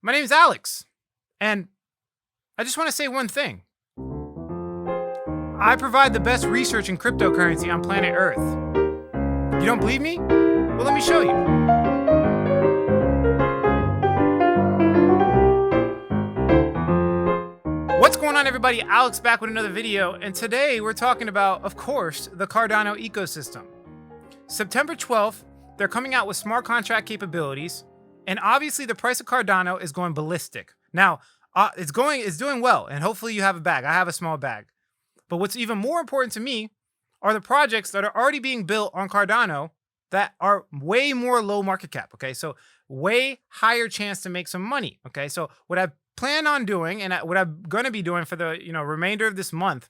My name's Alex, and I just want to say one thing. I provide the best research in cryptocurrency on planet Earth. You don't believe me? Well, let me show you. What's going on, everybody? Alex back with another video, and today we're talking about, of course, the Cardano ecosystem. September 12th, they're coming out with smart contract capabilities, and obviously the price of Cardano is going ballistic. Now, it's doing well, and hopefully you have a bag. I have a small bag. But what's even more important to me are the projects that are already being built on Cardano that are way more low market cap, okay? So way higher chance to make some money, okay? So what I plan on doing, and what I'm going to be doing for the remainder of this month,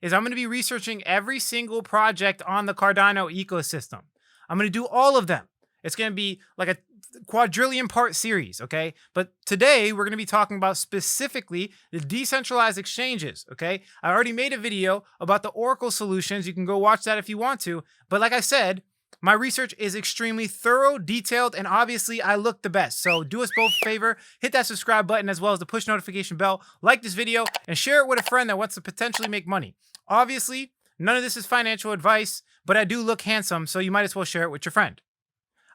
is I'm going to be researching every single project on the Cardano ecosystem. I'm going to do all of them. It's going to be like a quadrillion part series, okay? But today we're going to be talking about specifically the decentralized exchanges, okay? I already made a video about the Oracle solutions. You can go watch that if you want to. But like I said, my research is extremely thorough, detailed, and obviously I look the best. So do us both a favor, hit that subscribe button as well as the push notification bell, like this video, and share it with a friend that wants to potentially make money. Obviously, none of this is financial advice, but I do look handsome, so you might as well share it with your friend.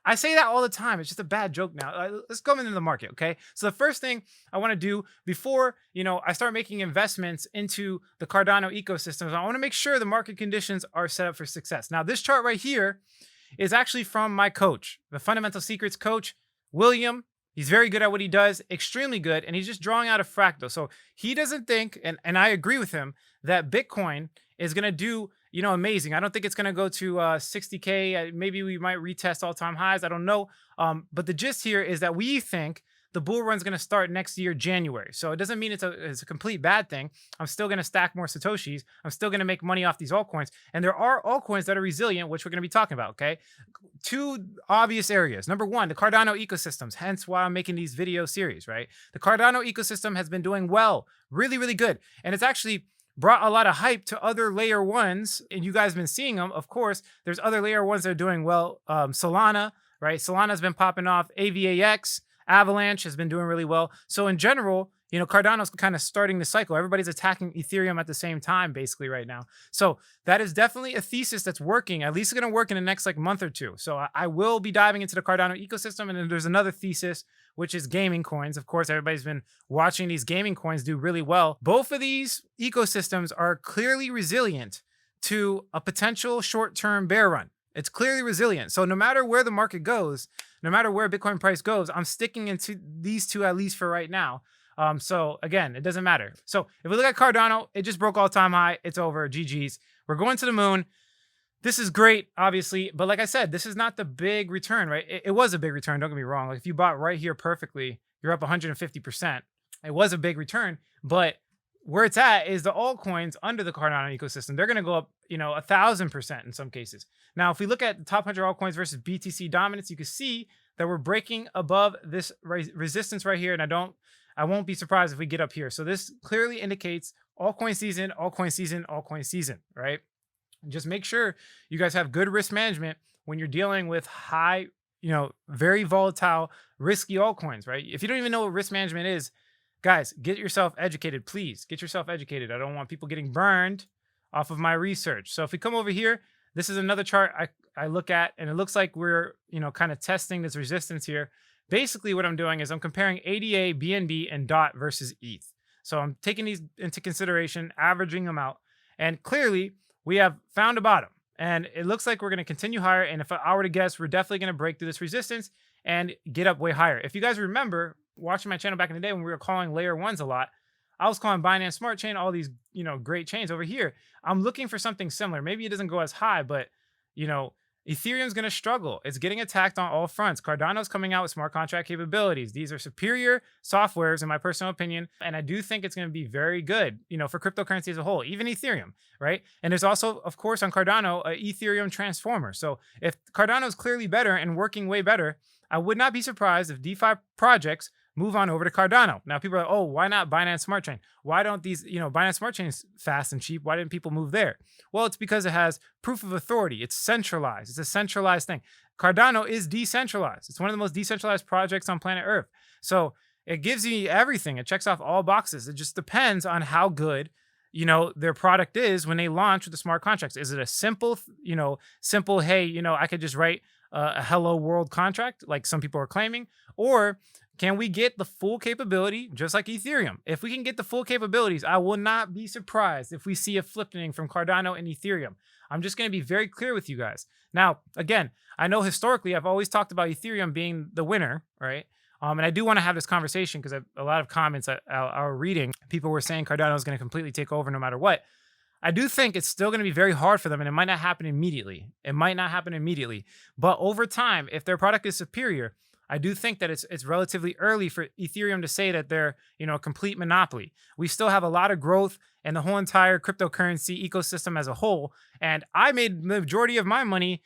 I say that all the time. It's just a bad joke now. Let's go into the market, okay? So the first thing I want to do before, I start making investments into the Cardano ecosystem is I want to make sure the market conditions are set up for success. Now, this chart right here is actually from my coach, the Fundamental Secrets coach, William. He's very good at what he does, extremely good, and he's just drawing out a fractal. So he doesn't think, and I agree with him, that Bitcoin is going to do amazing. I don't think it's going to go to 60K. Maybe we might retest all-time highs. I don't know. But the gist here is that we think the bull run is going to start next year, January. So it doesn't mean it's a complete bad thing. I'm still going to stack more Satoshis. I'm still going to make money off these altcoins. And there are altcoins that are resilient, which we're going to be talking about, okay? Two obvious areas. Number one, the Cardano ecosystems, hence why I'm making these video series, right? The Cardano ecosystem has been doing well, really, really good. And it's actually brought a lot of hype to other layer ones, and you guys have been seeing them. Of course, there's other layer ones that are doing well. Solana, right? Solana's been popping off. AVAX, Avalanche has been doing really well. So in general, Cardano's kind of starting the cycle. Everybody's attacking Ethereum at the same time, basically, right now. So that is definitely a thesis that's working. At least it's going to work in the next month or two. So I will be diving into the Cardano ecosystem. And then there's another thesis, which is gaming coins. Of course, everybody's been watching these gaming coins do really well. Both of these ecosystems are clearly resilient to a potential short-term bear run. It's clearly resilient. So no matter where the market goes, no matter where Bitcoin price goes, I'm sticking into these two at least for right now. So again, it doesn't matter. So if we look at Cardano, it just broke all-time high. It's over. GG's. We're going to the moon. This is great, obviously. But like I said, this is not the big return, right? It was a big return. Don't get me wrong. Like if you bought right here perfectly, you're up 150%. It was a big return. But where it's at is the altcoins under the Cardano ecosystem. They're going to go up, 1,000% in some cases. Now, if we look at the top 100 altcoins versus BTC dominance, you can see that we're breaking above this resistance right here. And I won't be surprised if we get up here. So this clearly indicates altcoin season, altcoin season, altcoin season, right? And just make sure you guys have good risk management when you're dealing with high, very volatile, risky altcoins, right? If you don't even know what risk management is, guys, get yourself educated, please. Get yourself educated. I don't want people getting burned off of my research. So if we come over here, this is another chart I look at, and it looks like we're, kind of testing this resistance here. Basically, what I'm doing is I'm comparing ADA, BNB, and DOT versus ETH. So I'm taking these into consideration, averaging them out. And clearly, we have found a bottom. And it looks like we're going to continue higher. And if I were to guess, we're definitely going to break through this resistance and get up way higher. If you guys remember watching my channel back in the day when we were calling layer ones a lot, I was calling Binance Smart Chain, all these, great chains over here. I'm looking for something similar. Maybe it doesn't go as high, but, Ethereum's going to struggle. It's getting attacked on all fronts. Cardano's coming out with smart contract capabilities. These are superior softwares, in my personal opinion. And I do think it's going to be very good, for cryptocurrency as a whole, even Ethereum, right? And there's also, of course, on Cardano, a Ethereum transformer. So if Cardano is clearly better and working way better, I would not be surprised if DeFi projects move on over to Cardano. Now, people are like, oh, why not Binance Smart Chain? Why don't these, Binance Smart Chain is fast and cheap. Why didn't people move there? Well, it's because it has proof of authority. It's centralized. It's a centralized thing. Cardano is decentralized. It's one of the most decentralized projects on planet Earth. So It gives you everything. It checks off all boxes. It just depends on how good, their product is when they launch with the smart contracts. Is it a simple, simple, hey, I could just write a hello world contract like some people are claiming? Or can we get the full capability just like Ethereum? If we can get the full capabilities, I will not be surprised if we see a flipping from Cardano and Ethereum. I'm just going to be very clear with you guys. Now, again, I know historically I've always talked about Ethereum being the winner, right? And I do want to have this conversation because a lot of comments I was reading, people were saying Cardano is going to completely take over no matter what. I do think it's still going to be very hard for them, and it might not happen immediately. But over time, if their product is superior, I do think that it's relatively early for Ethereum to say that they're a complete monopoly. We still have a lot of growth in the whole entire cryptocurrency ecosystem as a whole, and I made the majority of my money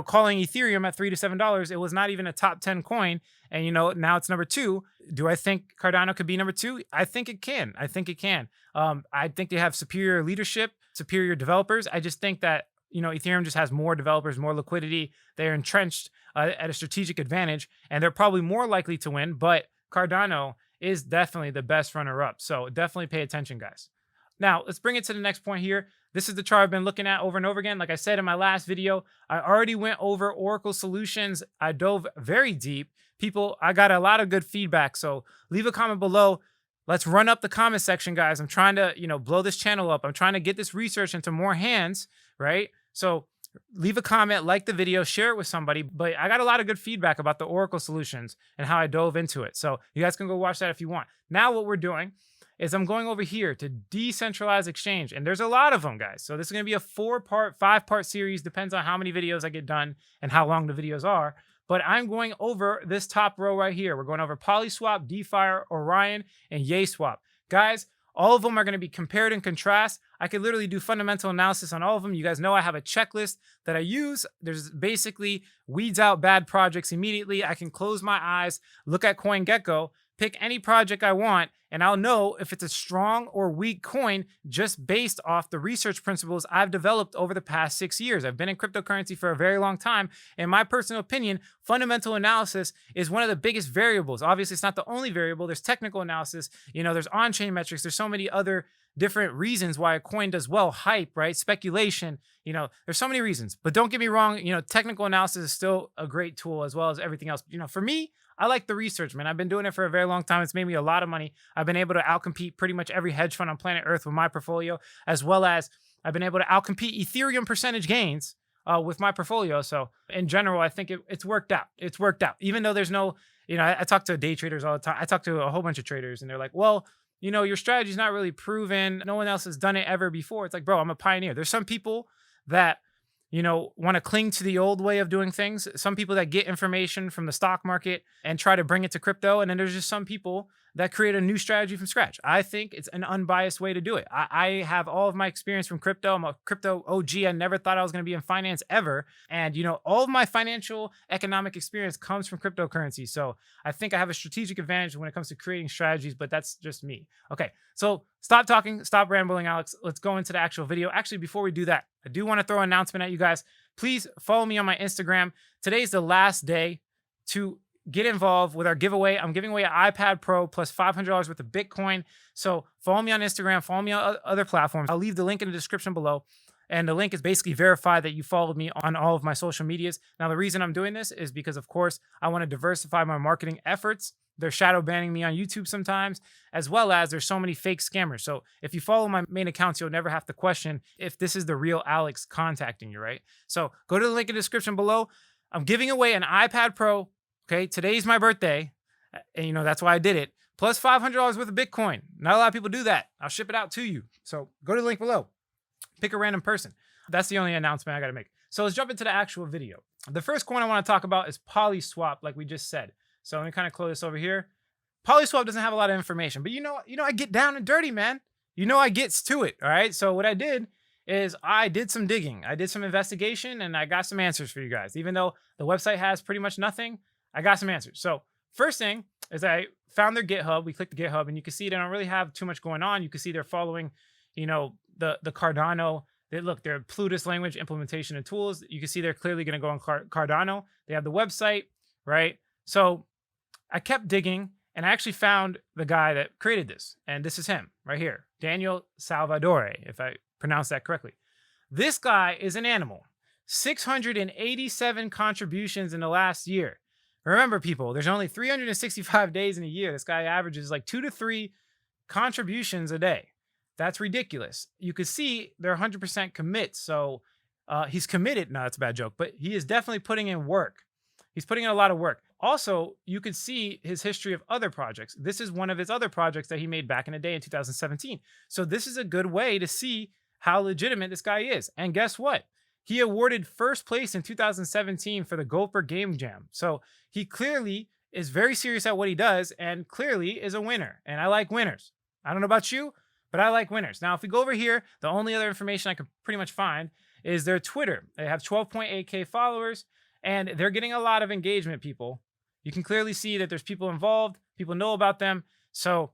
calling Ethereum at $3 to $7. It was not even a top 10 coin. And, now it's number 2. Do I think Cardano could be number 2? I think it can. I think they have superior leadership, superior developers. I just think that, Ethereum just has more developers, more liquidity. They're entrenched at a strategic advantage, and they're probably more likely to win. But Cardano is definitely the best runner-up. So definitely pay attention, guys. Now, let's bring it to the next point here. This is the chart I've been looking at over and over again. Like I said in my last video, I already went over Oracle Solutions. I dove very deep. I got a lot of good feedback. So leave a comment below. Let's run up the comment section, guys. I'm trying to, blow this channel up. I'm trying to get this research into more hands, right? So leave a comment, like the video, share it with somebody. But I got a lot of good feedback about the Oracle Solutions and how I dove into it. So you guys can go watch that if you want. Now what we're doing is I'm going over here to decentralized exchange. And there's a lot of them, guys. So this is going to be a 4-part, 5-part series. Depends on how many videos I get done and how long the videos are. But I'm going over this top row right here. We're going over Polyswap, DeFi, Orion, and YaySwap. Guys, all of them are going to be compared and contrast. I could literally do fundamental analysis on all of them. You guys know I have a checklist that I use. There's basically weeds out bad projects immediately. I can close my eyes, look at CoinGecko, pick any project I want, and I'll know if it's a strong or weak coin just based off the research principles I've developed over the past 6 years. I've been in cryptocurrency for a very long time. In my personal opinion, fundamental analysis is one of the biggest variables. Obviously, it's not the only variable. There's technical analysis. There's on-chain metrics. There's so many other different reasons why a coin does well. Hype, right? Speculation. There's so many reasons. But don't get me wrong, technical analysis is still a great tool as well as everything else. For me, I like the research, man. I've been doing it for a very long time. It's made me a lot of money. I've been able to outcompete pretty much every hedge fund on planet Earth with my portfolio, as well as I've been able to outcompete Ethereum percentage gains with my portfolio. So in general, I think it's worked out. It's worked out. Even though there's no, I talk to day traders all the time. I talk to a whole bunch of traders and they're like, well, your strategy's not really proven. No one else has done it ever before. It's like, bro, I'm a pioneer. There's some people that want to cling to the old way of doing things. Some people that get information from the stock market and try to bring it to crypto. And then there's just some people that create a new strategy from scratch. I think it's an unbiased way to do it. I have all of my experience from crypto. I'm a crypto OG. I never thought I was going to be in finance ever. And, all of my financial economic experience comes from cryptocurrency. So I think I have a strategic advantage when it comes to creating strategies, but that's just me. Okay, so stop talking, stop rambling, Alex. Let's go into the actual video. Actually, before we do that, I do want to throw an announcement at you guys. Please follow me on my Instagram. Today's the last day to get involved with our giveaway. I'm giving away an iPad Pro plus $500 worth of Bitcoin. So follow me on Instagram, follow me on other platforms. I'll leave the link in the description below. And the link is basically verified that you followed me on all of my social medias. Now, the reason I'm doing this is because, of course, I want to diversify my marketing efforts. They're shadow banning me on YouTube sometimes, as well as there's so many fake scammers. So if you follow my main accounts, you'll never have to question if this is the real Alex contacting you, right? So go to the link in the description below. I'm giving away an iPad Pro. Okay, today's my birthday, and that's why I did it. Plus $500 worth of Bitcoin. Not a lot of people do that. I'll ship it out to you. So go to the link below. Pick a random person. That's the only announcement I got to make. So let's jump into the actual video. The first coin I want to talk about is Polyswap, like we just said. So let me kind of close this over here. Polyswap doesn't have a lot of information, but I get down and dirty, man. I gets to it. All right. So what I did is I did some digging. I did some investigation and I got some answers for you guys. Even though the website has pretty much nothing, I got some answers. So first thing is I found their GitHub. We clicked the GitHub and you can see they don't really have too much going on. You can see they're following, the Cardano. They're Plutus language implementation and tools. You can see they're clearly going to go on Cardano. They have the website, right? So I kept digging And I actually found the guy that created this. And this is him right here, Daniel Salvadore, if I pronounce that correctly. This guy is an animal. 687 contributions in the last year. Remember, people, there's only 365 days in a year. This guy averages like 2 to 3 contributions a day. That's ridiculous. You can see they're 100% commits. So he's committed. No, that's a bad joke, but he is definitely putting in work. He's putting in a lot of work. Also, you can see his history of other projects. This is one of his other projects that he made back in the day in 2017. So this is a good way to see how legitimate this guy is. And guess what? He awarded first place in 2017 for the Gopher Game Jam. So he clearly is very serious at what he does and clearly is a winner. And I like winners. I don't know about you, but I like winners. Now, if we go over here, the only other information I could pretty much find is their Twitter. They have 12.8K followers and they're getting a lot of engagement, people. You can clearly see that there's people involved. People know about them. So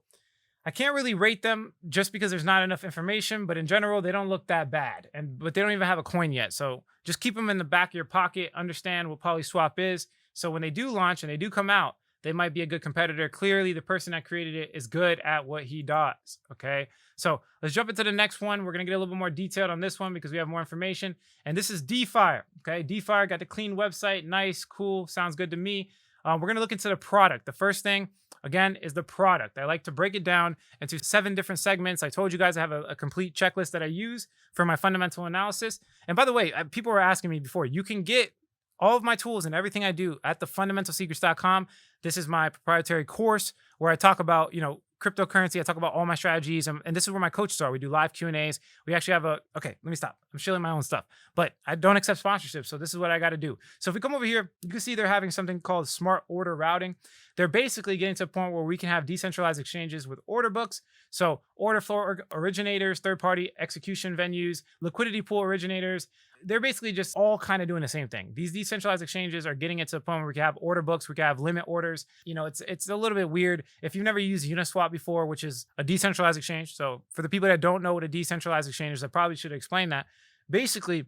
I can't really rate them just because there's not enough information, but in general, they don't look that bad. But they don't even have a coin yet. So just keep them in the back of your pocket, understand what Polyswap is. So when they do launch and they do come out, they might be a good competitor. Clearly, the person that created it is good at what he does, okay? So let's jump into the next one. We're going to get a little bit more detailed on this one because we have more information. And this is DeFi, okay? DeFi got the clean website. Nice, cool, sounds good to me. We're going to look into the product. The first thing, again, is the product. I like to break it down into 7 different segments. I told you guys I have a complete checklist that I use for my fundamental analysis. And by the way, people were asking me before, you can get all of my tools and everything I do at thefundamentalsecrets.com. This is my proprietary course where I talk about, cryptocurrency. I talk about all my strategies, and this is where my coaches are. We do live Q&As. We actually have okay, let me stop. I'm shilling my own stuff, but I don't accept sponsorships, so this is what I got to do. So if we come over here, you can see they're having something called smart order routing. They're basically getting to a point where we can have decentralized exchanges with order books. So order flow originators, third-party execution venues, liquidity pool originators, they're basically just all kind of doing the same thing. These decentralized exchanges are getting it to a point where we can have order books, we can have limit orders. It's a little bit weird. If you've never used Uniswap before, which is a decentralized exchange. So for the people that don't know what a decentralized exchange is, I probably should explain that. Basically,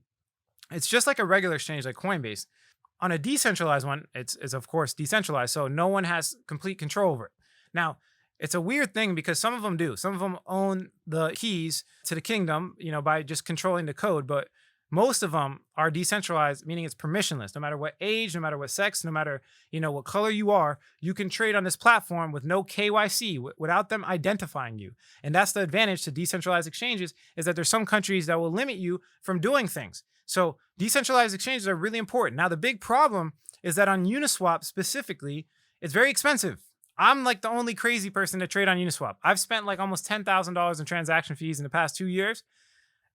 it's just like a regular exchange like Coinbase. On a decentralized one, it's of course decentralized, so no one has complete control over it. Now, it's a weird thing because some of them do. Some of them own the keys to the kingdom, by just controlling the code, but most of them are decentralized, meaning it's permissionless. No matter what age, no matter what sex, no matter what color you are, you can trade on this platform with no KYC, without them identifying you. And that's the advantage to decentralized exchanges, is that there's some countries that will limit you from doing things. So decentralized exchanges are really important. Now, the big problem is that on Uniswap specifically, it's very expensive. I'm like the only crazy person to trade on Uniswap. I've spent like almost $10,000 in transaction fees in the past 2 years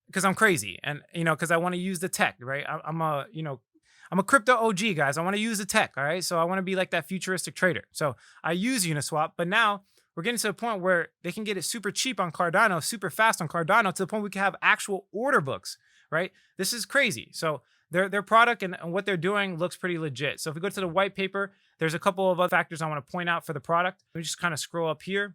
because I'm crazy and, because I want to use the tech, right? I'm a crypto OG, guys. I want to use the tech, all right? So I want to be like that futuristic trader. So I use Uniswap, but now we're getting to a point where they can get it super cheap on Cardano, super fast on Cardano, to the point we can have actual order books, right? This is crazy. So their product and what they're doing looks pretty legit. So if we go to the white paper, there's a couple of other factors I want to point out for the product. Let me just kind of scroll up here.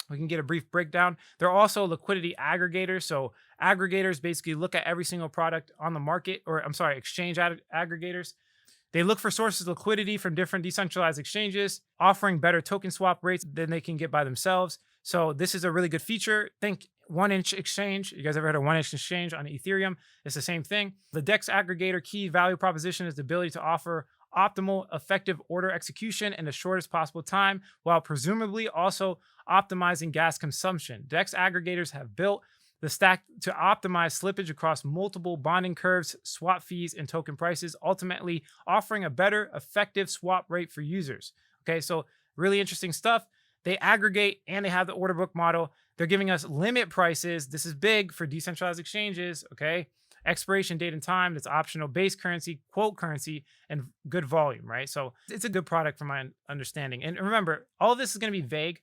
We can get a brief breakdown. They're also liquidity aggregators. So aggregators basically look at every single product on the market, exchange aggregators. They look for sources of liquidity from different decentralized exchanges, offering better token swap rates than they can get by themselves. So this is a really good feature. Think 1inch exchange. You guys ever heard of 1inch exchange on Ethereum? It's the same thing. The DEX aggregator key value proposition is the ability to offer optimal, effective order execution in the shortest possible time, while presumably also optimizing gas consumption. DEX aggregators have built the stack to optimize slippage across multiple bonding curves, swap fees, and token prices, ultimately offering a better, effective swap rate for users. Okay, so really interesting stuff. They aggregate and they have the order book model. They're giving us limit prices. This is big for decentralized exchanges, okay? Expiration date and time, that's optional, base currency, quote currency, and good volume, right? So it's a good product from my understanding. And remember, all of this is going to be vague.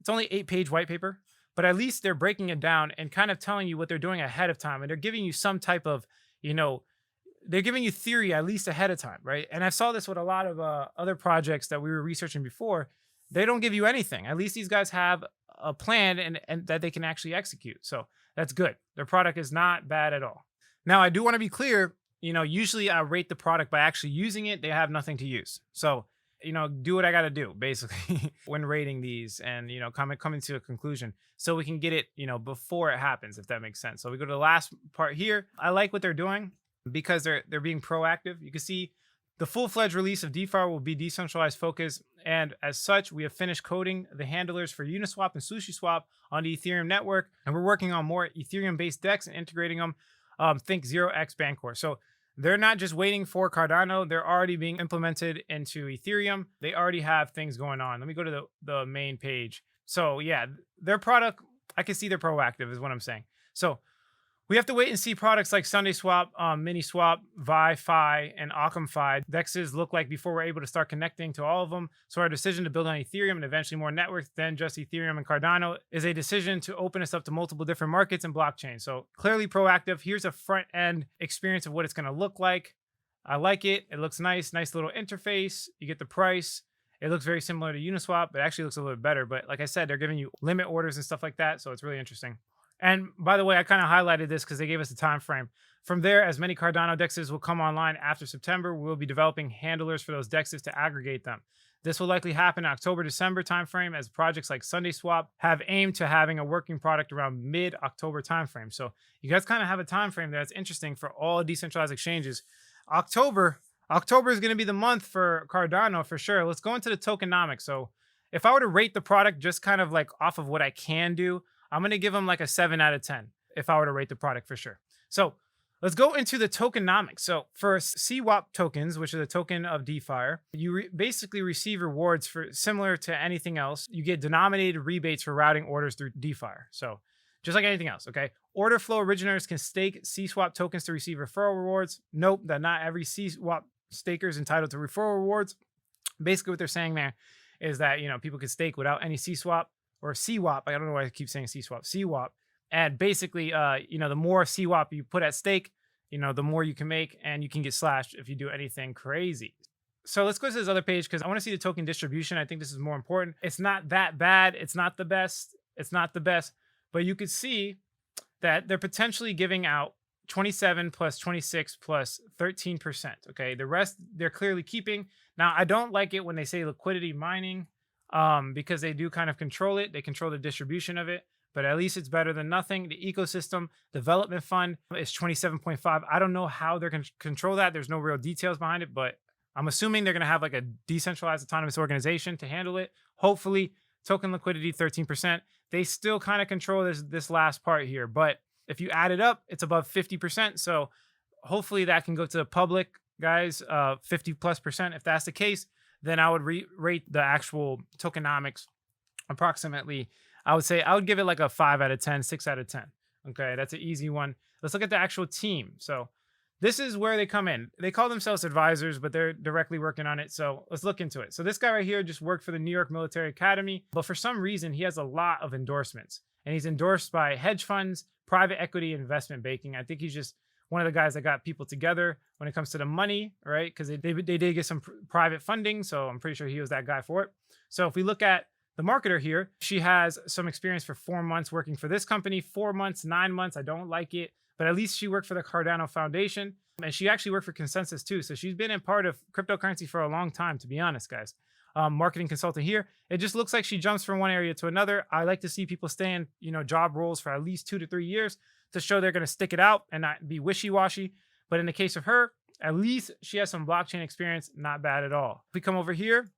It's only 8-page white paper, but at least they're breaking it down and kind of telling you what they're doing ahead of time. And they're giving you some type of, they're giving you theory at least ahead of time, right? And I saw this with a lot of other projects that we were researching before. They don't give you anything. At least these guys have a plan and that they can actually execute. So that's good. Their product is not bad at all. Now, I do want to be clear, usually I rate the product by actually using it. They have nothing to use. So do what I got to do basically when rating these and, coming to a conclusion so we can get it, before it happens, if that makes sense. So we go to the last part here. I like what they're doing because they're being proactive. You can see the full-fledged release of DeFi will be decentralized focus, and as such, we have finished coding the handlers for Uniswap and SushiSwap on the Ethereum network, and we're working on more Ethereum-based DEX and integrating them. Think 0x Bancor. So they're not just waiting for Cardano; they're already being implemented into Ethereum. They already have things going on. Let me go to the main page. So yeah, their product, I can see they're proactive, is what I'm saying. So we have to wait and see products like SundaeSwap, MiniSwap, Fi, and OccamFi DEXs look like before we're able to start connecting to all of them. So our decision to build on Ethereum and eventually more networks than just Ethereum and Cardano is a decision to open us up to multiple different markets and blockchains. So clearly proactive. Here's a front end experience of what it's going to look like. I like it. It looks nice. Nice little interface. You get the price. It looks very similar to Uniswap, but it actually looks a little bit better. But like I said, they're giving you limit orders and stuff like that. So it's really interesting. And by the way, I kind of highlighted this because they gave us a time frame. From there, as many Cardano DEXs will come online after September, we'll be developing handlers for those DEXs to aggregate them. This will likely happen in October-December timeframe, as projects like SundaeSwap have aimed to having a working product around mid-October timeframe. So you guys kind of have a time frame that's interesting for all decentralized exchanges. October is going to be the month for Cardano for sure. Let's go into the tokenomics. So if I were to rate the product just kind of like off of what I can do, I'm going to give them like a 7 out of 10 if I were to rate the product for sure. So let's go into the tokenomics. So for CWAP tokens, which is a token of DeFi, you basically receive rewards for similar to anything else. You get denominated rebates for routing orders through DeFi. So just like anything else, okay? Order flow originators can stake CSwap tokens to receive referral rewards. Nope, that not every CSwap staker is entitled to referral rewards. Basically what they're saying there is that, people can stake without any CSwap. Or CWAP, I don't know why I keep saying CSwap, CWAP. And basically, the more CWAP you put at stake, the more you can make, and you can get slashed if you do anything crazy. So let's go to this other page because I want to see the token distribution. I think this is more important. It's not that bad. It's not the best. But you could see that they're potentially giving out 27 plus 26 plus 13%. Okay, the rest they're clearly keeping. Now, I don't like it when they say liquidity mining. Because they do kind of control it. They control the distribution of it, but at least it's better than nothing. The ecosystem development fund is 27.5. I don't know how they're going to control that. There's no real details behind it, but I'm assuming they're going to have like a decentralized autonomous organization to handle it. Hopefully, token liquidity 13%. They still kind of control this last part here, but if you add it up, it's above 50%. So hopefully that can go to the public, guys, 50+%. If that's the case, then I would rate the actual tokenomics approximately. I would give it like a 5 out of 10, 6 out of 10. Okay, that's an easy one. Let's look at the actual team. So this is where they come in. They call themselves advisors, but they're directly working on it. So let's look into it. So this guy right here just worked for the New York Military Academy, but for some reason, he has a lot of endorsements. And he's endorsed by hedge funds, private equity, investment banking. I think he's just one of the guys that got people together when it comes to the money, right? Because they did get some private funding, so I'm pretty sure he was that guy for it. So if we look at the marketer here, she has some experience for 4 months working for this company, 4 months, 9 months. I don't like it, but at least she worked for the Cardano Foundation, and she actually worked for Consensus too. So she's been a part of cryptocurrency for a long time, to be honest, guys. Marketing consultant here. It just looks like she jumps from one area to another. I like to see people stay in, job roles for at least 2 to 3 years to show they're going to stick it out and not be wishy-washy. But in the case of her, at least she has some blockchain experience. Not bad at all. If we come over here,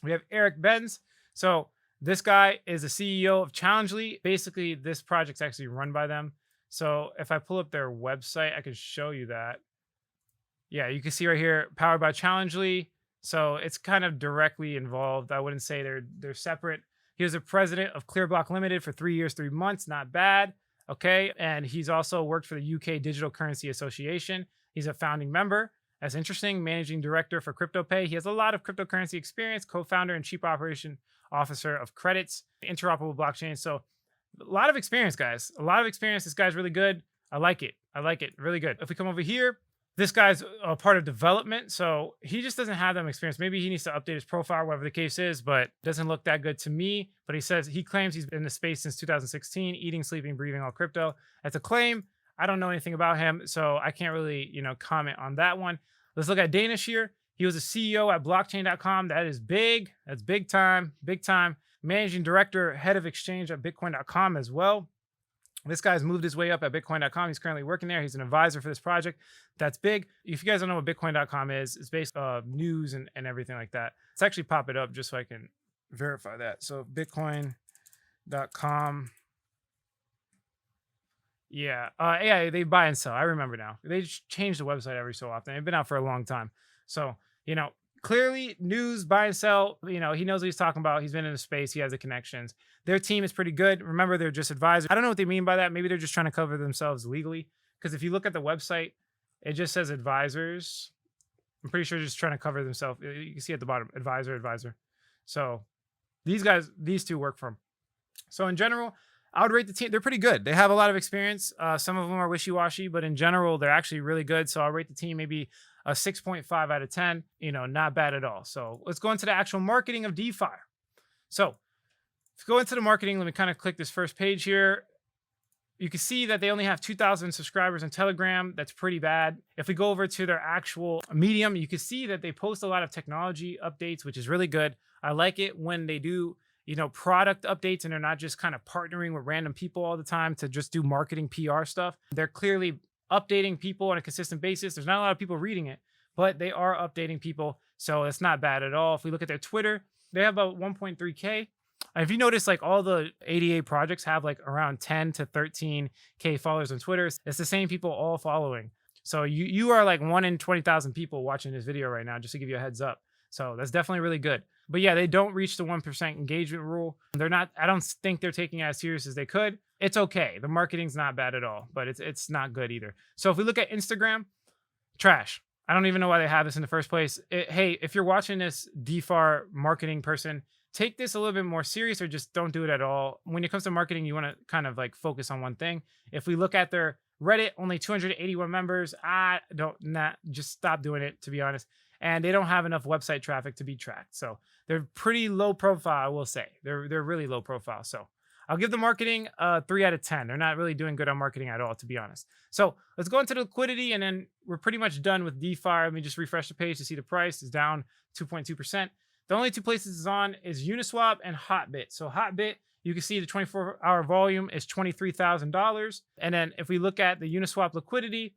we have Eric Benz. So this guy is the CEO of Challengely. Basically, this project's actually run by them. So if I pull up their website, I can show you that. Yeah, you can see right here, powered by Challengely. So it's kind of directly involved. I wouldn't say they're separate. He was the president of Clearblock Limited for 3 years, 3 months. Not bad. Okay. And he's also worked for the UK Digital Currency Association. He's a founding member. That's interesting. Managing director for CryptoPay. He has a lot of cryptocurrency experience, co-founder and chief operation officer of Credits, interoperable blockchain. So a lot of experience, guys. A lot of experience. This guy's really good. I like it. Really good. If we come over here, this guy's a part of development, so he just doesn't have that experience. Maybe he needs to update his profile, whatever the case is, but doesn't look that good to me. But he claims he's been in the space since 2016, eating, sleeping, breathing all crypto. That's a claim. I don't know anything about him, so I can't really, comment on that one. Let's look at Danish here. He was a CEO at blockchain.com. That is big. That's big time, big time. Managing director, head of exchange at bitcoin.com as well. This guy's moved his way up at bitcoin.com. He's currently working there. He's an advisor for this project. That's big. If you guys don't know what bitcoin.com is, it's based on news and everything like that. Let's actually pop it up just so I can verify that. So bitcoin.com. Yeah. Yeah, they buy and sell. I remember now. They just change the website every so often. They've been out for a long time. So, clearly news, buy and sell, he knows what he's talking about. He's been in the space. He has the connections. Their team is pretty good. Remember, they're just advisors. I don't know what they mean by that. Maybe they're just trying to cover themselves legally. Because if you look at the website, it just says advisors. I'm pretty sure they're just trying to cover themselves. You can see at the bottom, advisor. So these two work for them. So in general, I would rate the team. They're pretty good. They have a lot of experience. Some of them are wishy-washy, but in general, they're actually really good. So I'll rate the team maybe a 6.5 out of 10. Not bad at all. So let's go into the actual marketing of DeFi. So if you go into the marketing, let me kind of click this first page here. You can see that they only have 2,000 subscribers on Telegram. That's pretty bad. If we go over to their actual Medium, you can see that they post a lot of technology updates, which is really good. I like it when they do product updates and they're not just kind of partnering with random people all the time to just do marketing PR stuff. They're clearly updating people on a consistent basis. There's not a lot of people reading it, but they are updating people. So it's not bad at all. If we look at their Twitter, they have about 1.3K. If you notice, like all the 88 projects have like around 10 to 13K followers on Twitter. It's the same people all following. So you are like 1 in 20,000 people watching this video right now, just to give you a heads up. So that's definitely really good. But yeah, they don't reach the 1% engagement rule. I don't think they're taking it as serious as they could. It's okay. The marketing's not bad at all, but it's not good either. So if we look at Instagram, trash. I don't even know why they have this in the first place. Hey, if you're watching this DeFi marketing person, take this a little bit more serious or just don't do it at all. When it comes to marketing, you want to kind of like focus on one thing. If we look at their Reddit, only 281 members. Just stop doing it, to be honest. And they don't have enough website traffic to be tracked. So they're pretty low profile, I will say. They're really low profile. So I'll give the marketing a 3 out of 10. They're not really doing good on marketing at all, to be honest. So let's go into the liquidity, and then we're pretty much done with DeFi. Let me just refresh the page to see the price is down 2.2%. The only two places it's on is Uniswap and Hotbit. So Hotbit, you can see the 24-hour volume is $23,000. And then if we look at the Uniswap liquidity,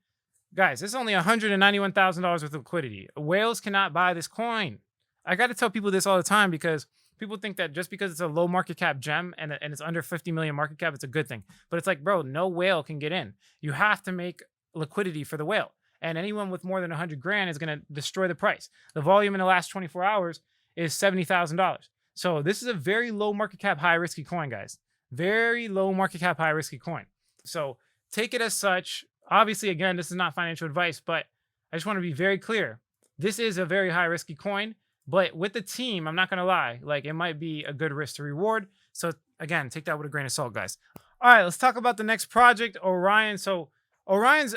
guys, it's only $191,000 worth of liquidity. Whales cannot buy this coin. I got to tell people this all the time because people think that just because it's a low market cap gem and it's under 50 million market cap, it's a good thing. But it's like, bro, no whale can get in. You have to make liquidity for the whale. And anyone with more than 100 grand is going to destroy the price. The volume in the last 24 hours is $70,000. So this is a very low market cap, high risky coin, guys. Very low market cap, high risky coin. So take it as such. Obviously, again, this is not financial advice, but I just want to be very clear. This is a very high risky coin, but with the team, I'm not going to lie, like it might be a good risk to reward. So again, take that with a grain of salt, guys. All right, let's talk about the next project, Orion. So Orion's,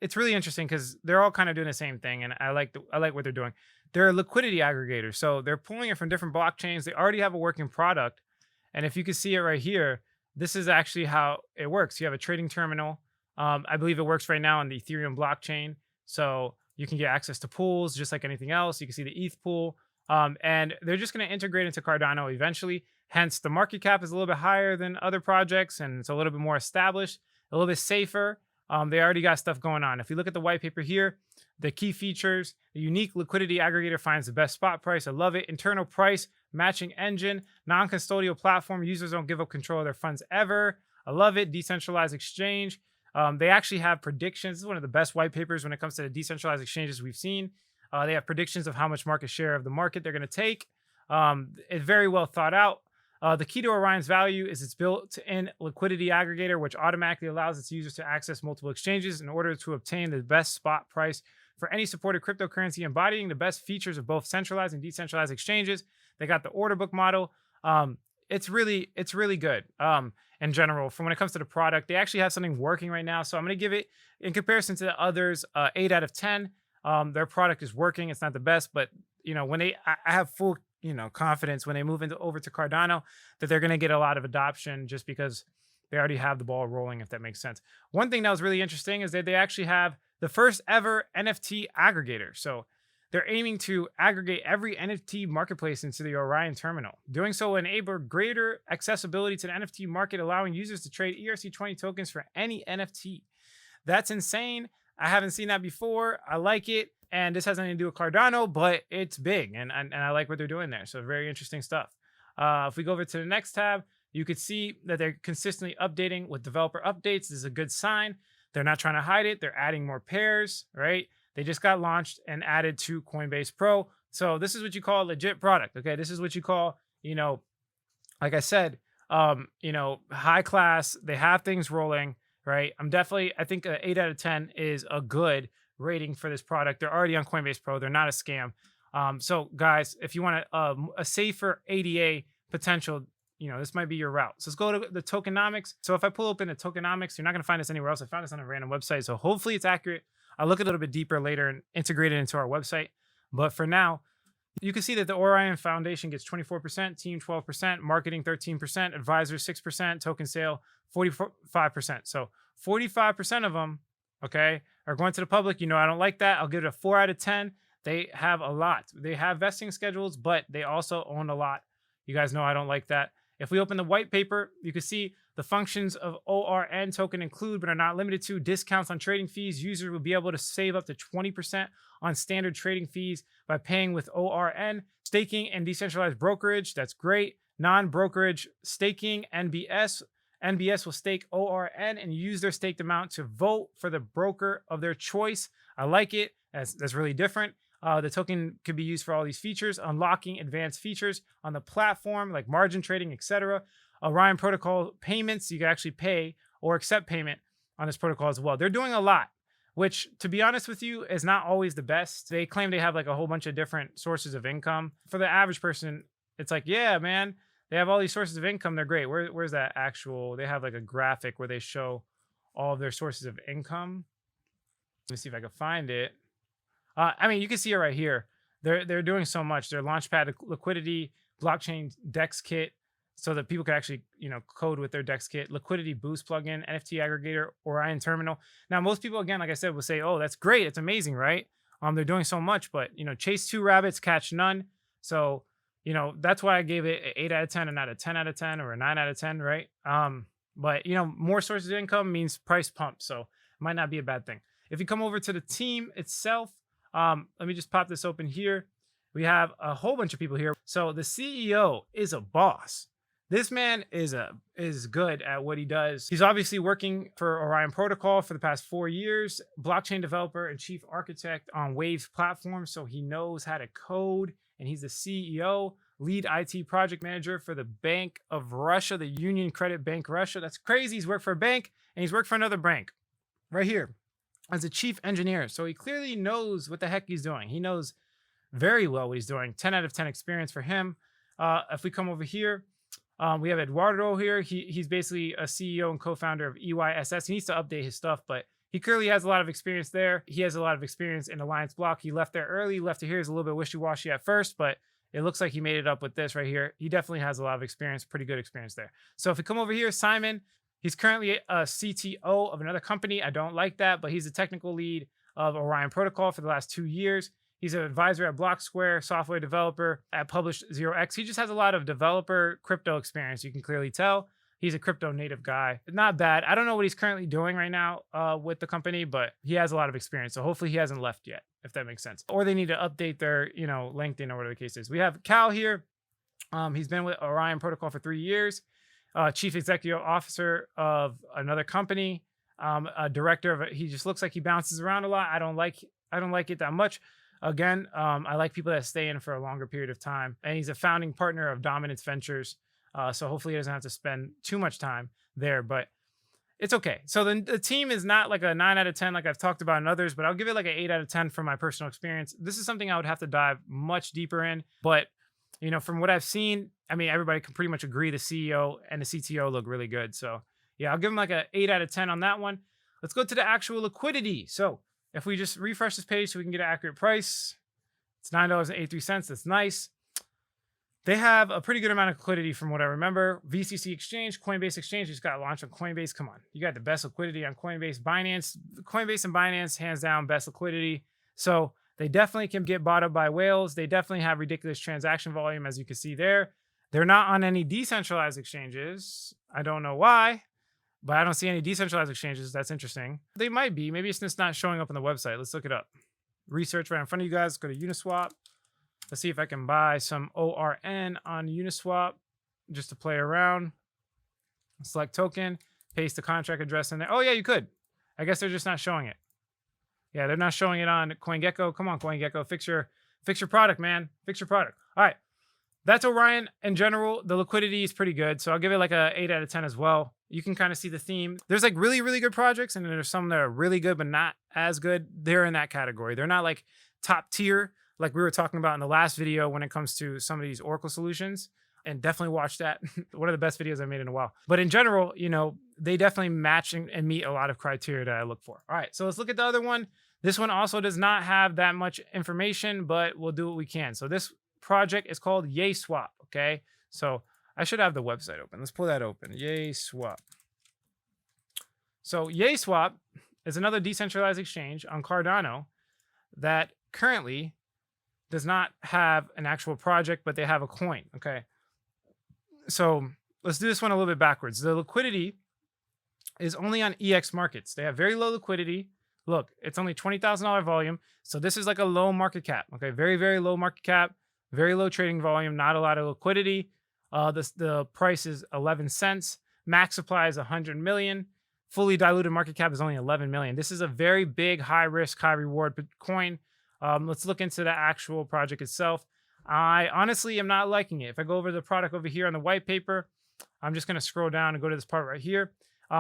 it's really interesting because they're all kind of doing the same thing, and I like what they're doing. They're a liquidity aggregator, so they're pulling it from different blockchains. They already have a working product, and if you can see it right here, this is actually how it works. You have a trading terminal. I believe it works right now on the Ethereum blockchain, so you can get access to pools just like anything else. You can see the ETH pool, and they're just going to integrate into Cardano eventually. Hence, the market cap is a little bit higher than other projects, and it's a little bit more established, a little bit safer. They already got stuff going on. If you look at the white paper here, the key features, the unique liquidity aggregator finds the best spot price. I love it. Internal price matching engine, non-custodial platform. Users don't give up control of their funds ever. I love it. Decentralized exchange. They actually have predictions. This is one of the best white papers when it comes to the decentralized exchanges we've seen. They have predictions of how much market share of the market they're going to take. It's very well thought out. The key to Orion's value is its built-in liquidity aggregator, which automatically allows its users to access multiple exchanges in order to obtain the best spot price for any supported cryptocurrency, embodying the best features of both centralized and decentralized exchanges. They got the order book model. It's really good. In general, from when it comes to the product, they actually have something working right now. So I'm going to give it, in comparison to the others, 8 out of 10. Their product is working. It's not the best, but when I have full confidence when they move over to Cardano that they're going to get a lot of adoption just because they already have the ball rolling, if that makes sense. One thing that was really interesting is that they actually have the first ever NFT aggregator. So They're aiming to aggregate every NFT marketplace into the Orion terminal. Doing so will enable greater accessibility to the NFT market, allowing users to trade ERC20 tokens for any NFT. That's insane. I haven't seen that before. I like it. And this has nothing to do with Cardano, but it's big. And I like what they're doing there. So very interesting stuff. If we go over to the next tab, you could see that they're consistently updating with developer updates. This is a good sign. They're not trying to hide it. They're adding more pairs, right? They just got launched and added to Coinbase Pro. So this is what you call a legit product. Okay. This is what you call, like I said, high class. They have things rolling, right? I think an 8 out of 10 is a good rating for this product. They're already on Coinbase Pro. They're not a scam. So guys, if you want a safer ADA potential, this might be your route. So let's go to the tokenomics. So if I pull open the tokenomics, you're not going to find this anywhere else. I found this on a random website. So hopefully it's accurate. I'll look a little bit deeper later and integrate it into our website. But for now, you can see that the Orion Foundation gets 24%, team 12%, marketing 13%, advisors 6%, token sale 45%. So 45% of them, okay, are going to the public. I don't like that. I'll give it a 4 out of 10. They have a lot. They have vesting schedules, but they also own a lot. You guys know I don't like that. If we open the white paper, you can see the functions of ORN token include, but are not limited to, discounts on trading fees. Users will be able to save up to 20% on standard trading fees by paying with ORN. Staking and decentralized brokerage, that's great. Non-brokerage staking, NBS. NBS will stake ORN and use their staked amount to vote for the broker of their choice. I like it. That's really different. The token could be used for all these features, unlocking advanced features on the platform like margin trading, etc. Orion protocol payments, you can actually pay or accept payment on this protocol as well. They're doing a lot, which, to be honest with you, is not always the best. They claim they have like a whole bunch of different sources of income. For the average person, it's like, yeah, man, they have all these sources of income. They're great. Where's that actual? They have like a graphic where they show all of their sources of income. Let me see if I can find it. You can see it right here. They're doing so much. Their Launchpad liquidity, blockchain DEX kit, so that people could actually code with their DEX kit, liquidity boost plugin, NFT aggregator, Orion terminal. Now, most people, again, like I said, will say, "Oh, that's great. It's amazing, right?" They're doing so much, but chase 2 rabbits, catch none. So that's why I gave it an 8 out of 10 and not a 10 out of 10 or a 9 out of 10, right? But more sources of income means price pump, so it might not be a bad thing. If you come over to the team itself. Let me just pop this open here. We have a whole bunch of people here. So the CEO is a boss. This man is good at what he does. He's obviously working for Orion Protocol for the past 4 years, blockchain developer and chief architect on Wave's platform. So he knows how to code, and he's the CEO, lead IT project manager for the Bank of Russia, the Union Credit Bank Russia. That's crazy. He's worked for a bank and he's worked for another bank right here as a chief engineer. So he clearly knows what the heck he's doing. He knows very well what he's doing. 10 out of 10 experience for him. If we come over here, we have Eduardo here. He's basically a CEO and co-founder of EYSS. He needs to update his stuff, but he clearly has a lot of experience there. He has a lot of experience in Alliance Block. He left there early. Left it here is a little bit wishy-washy at first, but it looks like he made it up with this right here. He definitely has a lot of experience, pretty good experience there. So if we come over here, Simon, he's currently a CTO of another company. I don't like that, but he's the technical lead of Orion Protocol for the last 2 years. He's an advisor at Block Square, software developer at Publish 0x. He just has a lot of developer crypto experience. You can clearly tell he's a crypto native guy. Not bad. I don't know what he's currently doing right now with the company, but he has a lot of experience. So hopefully he hasn't left yet, if that makes sense. Or they need to update their, LinkedIn or whatever the case is. We have Cal here. He's been with Orion Protocol for 3 years. Chief executive officer of another company. A director of it. He just looks like he bounces around a lot. I don't like it that much. Again, I like people that stay in for a longer period of time. And he's a founding partner of Dominance Ventures. So hopefully he doesn't have to spend too much time there, but it's okay. So the team is not like a 9 out of 10 like I've talked about in others, but I'll give it like an 8 out of 10 from my personal experience. This is something I would have to dive much deeper in, but from what I've seen, everybody can pretty much agree the CEO and the CTO look really good. So yeah, I'll give them like an 8 out of 10 on that one. Let's go to the actual liquidity. So if we just refresh this page so we can get an accurate price, it's $9.83. That's nice. They have a pretty good amount of liquidity from what I remember. VCC Exchange, Coinbase Exchange just got launched on Coinbase. Come on. You got the best liquidity on Coinbase. Coinbase and Binance, hands down, best liquidity. So They definitely can get bought up by whales. They definitely have ridiculous transaction volume, as you can see there. They're not on any decentralized exchanges. I don't know why, but I don't see any decentralized exchanges. That's interesting. They might be. Maybe it's just not showing up on the website. Let's look it up. Research right in front of you guys. Go to Uniswap. Let's see if I can buy some ORN on Uniswap just to play around. Select token, paste the contract address in there. Oh, yeah, you could. I guess they're just not showing it. Yeah, they're not showing it on CoinGecko. Come on, CoinGecko. Fix your product, man. Fix your product. All right. That's Orion in general. The liquidity is pretty good. So I'll give it like a 8 out of 10 as well. You can kind of see the theme. There's like really, really good projects, and then there's some that are really good, but not as good. They're in that category. They're not like top tier, like we were talking about in the last video when it comes to some of these Oracle solutions. And definitely watch that. One of the best videos I made in a while. But in general, you know, they definitely match and meet a lot of criteria that I look for. All right, so let's look at the other one. This one also does not have that much information, but we'll do what we can. So this project is called YaySwap, okay? So I should have the website open. Let's pull that open. YaySwap. So YaySwap is another decentralized exchange on Cardano that currently does not have an actual project, but they have a coin, okay? So let's do this one a little bit backwards. The liquidity is only on EX markets. They have very low liquidity. Look, it's only $20,000 volume. So this is like a low market cap. Okay, very, very low market cap, very low trading volume, not a lot of liquidity. The price is 11 cents. Max supply is 100 million. Fully diluted market cap is only 11 million. This is a very big, high risk, high reward coin. Let's look into the actual project itself. I honestly am not liking it. If I go over the product over here on the white paper, I'm just going to scroll down and go to this part right here.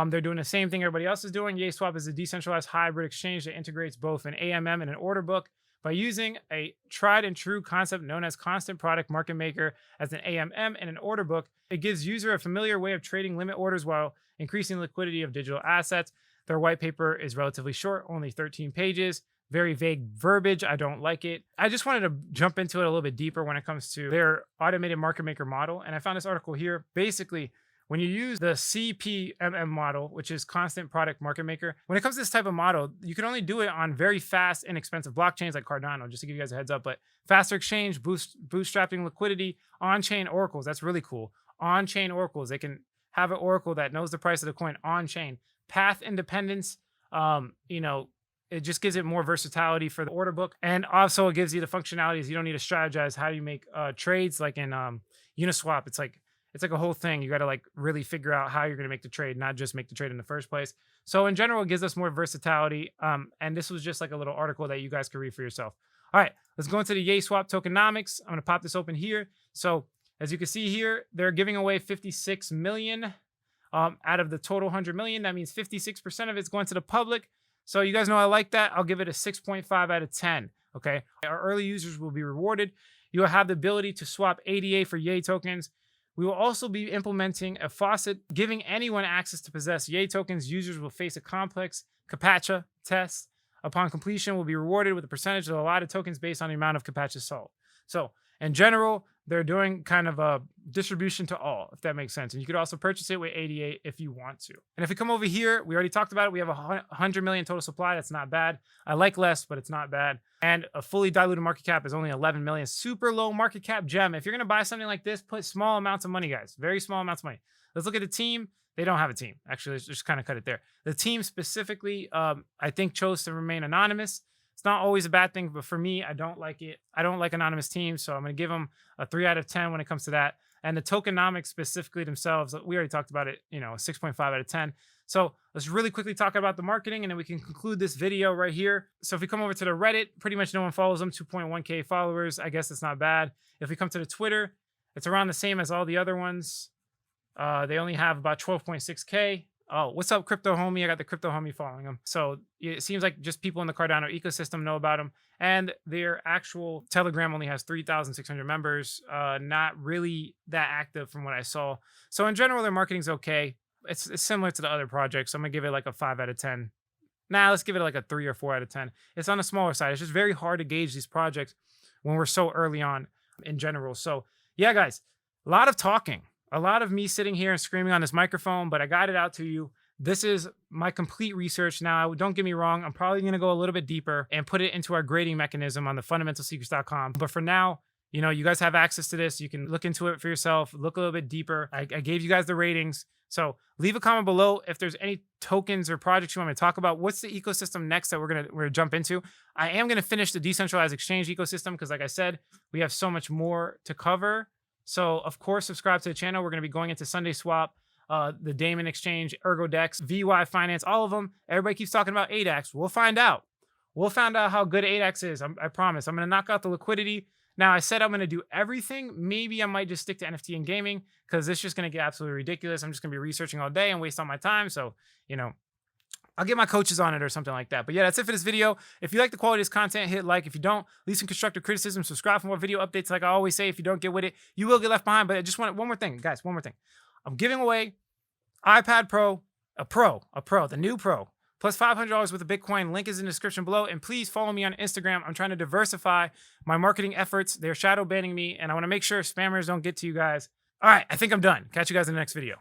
They're doing the same thing everybody else is doing. YaySwap is a decentralized hybrid exchange that integrates both an AMM and an order book by using a tried and true concept known as constant product market maker as an AMM and an order book. It gives user a familiar way of trading limit orders while increasing liquidity of digital assets. Their white paper is relatively short, only 13 pages. Very vague verbiage. I don't like it. I just wanted to jump into it a little bit deeper when it comes to their automated market maker model. And I found this article here. Basically, when you use the CPMM model, which is constant product market maker, when it comes to this type of model, you can only do it on very fast, inexpensive blockchains like Cardano, just to give you guys a heads up. But faster exchange, bootstrapping liquidity, on-chain oracles. That's really cool. On-chain oracles. They can have an oracle that knows the price of the coin on-chain. Path independence, it just gives it more versatility for the order book. And also it gives you the functionalities. You don't need to strategize how you make trades like in Uniswap. It's like a whole thing. You got to like really figure out how you're going to make the trade, not just make the trade in the first place. So in general, it gives us more versatility. And this was just like a little article that you guys can read for yourself. All right, let's go into the YaySwap tokenomics. I'm going to pop this open here. So as you can see here, they're giving away 56 million out of the total 100 million. That means 56% of it's going to the public. So you guys know I like that. I'll give it a 6.5 out of 10. Okay. Our early users will be rewarded. You will have the ability to swap ADA for Yay tokens. We will also be implementing a faucet, giving anyone access to possess Yay tokens. Users will face a complex CAPTCHA test. Upon completion, will be rewarded with a percentage of the allotted tokens based on the amount of CAPTCHA solved. So in general, they're doing kind of a distribution to all, if that makes sense. And you could also purchase it with ADA if you want to. And if we come over here, we already talked about it. We have 100 million total supply. That's not bad. I like less, but it's not bad. And a fully diluted market cap is only 11 million. Super low market cap gem. If you're going to buy something like this, put small amounts of money, guys. Very small amounts of money. Let's look at the team. They don't have a team. Actually, let's just kind of cut it there. The team specifically, I think, chose to remain anonymous. It's not always a bad thing, but for me, I don't like it. I don't like anonymous teams, so I'm going to give them a 3 out of 10 when it comes to that. And the tokenomics specifically themselves, we already talked about it, 6.5 out of 10. So let's really quickly talk about the marketing, and then we can conclude this video right here. So if we come over to the Reddit, pretty much no one follows them, 2.1K followers. I guess it's not bad. If we come to the Twitter, it's around the same as all the other ones. They only have about 12.6K. Oh, what's up, Crypto Homie? I got the Crypto Homie following them. So it seems like just people in the Cardano ecosystem know about them. And their actual Telegram only has 3,600 members. Not really that active from what I saw. So in general, their marketing's okay. It's similar to the other projects. So I'm going to give it like a 5 out of 10. Nah, let's give it like a 3 or 4 out of 10. It's on the smaller side. It's just very hard to gauge these projects when we're so early on in general. So yeah, guys, a lot of talking. A lot of me sitting here and screaming on this microphone, but I got it out to you. This is my complete research. Now, don't get me wrong, I'm probably going to go a little bit deeper and put it into our grading mechanism on the fundamentalsecrets.com. But for now, you know, you guys have access to this. You can look into it for yourself, look a little bit deeper. I gave you guys the ratings. So leave a comment below if there's any tokens or projects you want me to talk about. What's the ecosystem next that we're gonna jump into? I am gonna finish the decentralized exchange ecosystem because, like I said, we have so much more to cover. So of course, subscribe to the channel. We're gonna be going into Sunday Swap, the Damon Exchange, ErgoDex, VY Finance, all of them. Everybody keeps talking about ADAX. We'll find out. We'll find out how good ADAX is. I promise. I'm gonna knock out the liquidity. Now, I said I'm going to do everything. Maybe I might just stick to NFT and gaming because it's just going to get absolutely ridiculous. I'm just going to be researching all day and waste all my time. So, you know, I'll get my coaches on it or something like that. But yeah, that's it for this video. If you like the quality of this content, hit like. If you don't, leave some constructive criticism. Subscribe for more video updates. Like I always say, if you don't get with it, you will get left behind. But I just want one more thing, guys. One more thing. I'm giving away iPad Pro, the new Pro, plus $500 worth of Bitcoin. Link is in the description below. And please follow me on Instagram. I'm trying to diversify my marketing efforts. They're shadow banning me, and I want to make sure spammers don't get to you guys. All right, I think I'm done. Catch you guys in the next video.